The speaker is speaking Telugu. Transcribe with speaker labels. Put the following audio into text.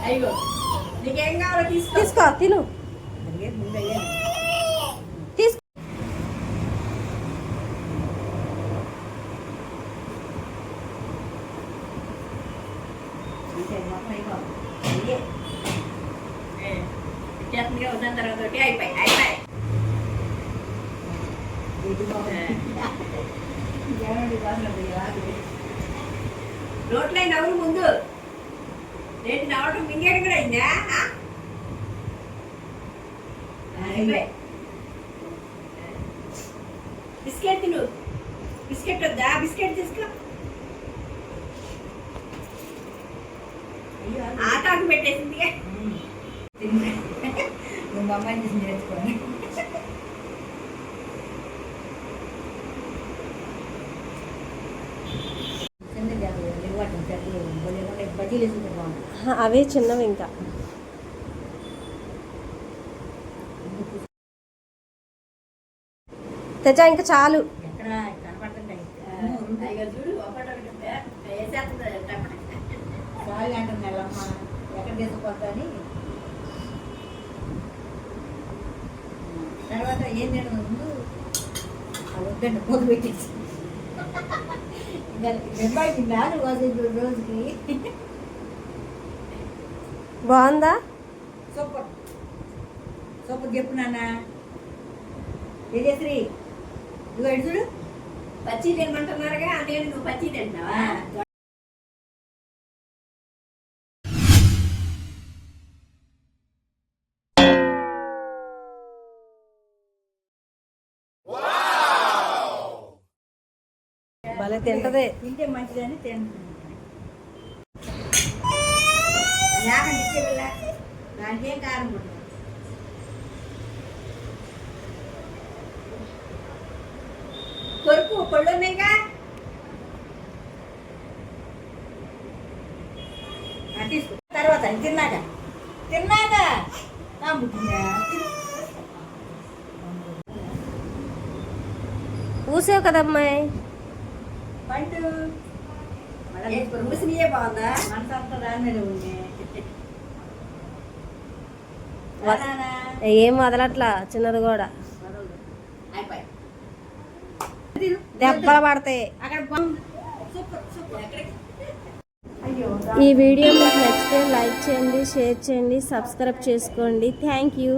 Speaker 1: అయ్యో నీకేం కావాలో
Speaker 2: తీసుకో తిను తీసుకో.
Speaker 1: దాని తర్వాత అయిపోయి రోడ్లై నవ్వు ముందు రేటు నవ్వటం మింగేడు కూడా అయిందా బిస్కెట్ తిను బిస్కెట్ వద్దా బిస్కెట్ తీసుకో ఆటాకు పెట్టేసింది
Speaker 3: నువ్వు అమ్మాయిని చూసి నేర్చుకోండి
Speaker 2: అవే చిన్నవి ఇంకా తెచ్చా ఇంకా చాలు.
Speaker 3: ఎక్కడ కనపడుతుంటాయి
Speaker 1: చూడు
Speaker 3: చాలు అంటుంది వాళ్ళమ్మ ఎక్కడ తీసుకుపోతాని. తర్వాత ఏం తినడం ముందు వద్దండి పొద్దు పెట్టేసి అబ్బాయికి నాడు రోజుకి
Speaker 2: బాగుందా?
Speaker 3: సూపర్ సూపర్ చెప్పు నాన్న తేజశ్రీ నువ్వు ఎడు చూడు
Speaker 1: పచ్చి తినమంటున్నారుగా అంటే నువ్వు పచ్చి తింటున్నావా?
Speaker 2: భలే తింటదే.
Speaker 3: తింటే మంచిదని తింటుంది దానికి ఏం కారం ఉంటుంది.
Speaker 1: కొరుకు పళ్ళు ఉన్నాయిగా
Speaker 3: తీసుకో తర్వాత తిన్నాక తిన్నాక
Speaker 2: ఊసావు కదమ్మాయి
Speaker 3: పండు
Speaker 1: ముసినియే బాగుందా?
Speaker 3: మనసంతా దాని మీద ఉంది.
Speaker 2: ఏం వదలట్లా చిన్నది కూడా.
Speaker 1: అయిపోయి
Speaker 2: దెబ్బలు పడతాయి.
Speaker 1: అక్కడ సూపర్ సూపర్ ఎక్కడికి
Speaker 2: ఈ వీడియో మీకు నచ్చితే లైక్ చేయండి, షేర్ చేయండి, సబ్స్క్రైబ్ చేసుకోండి. Thank you.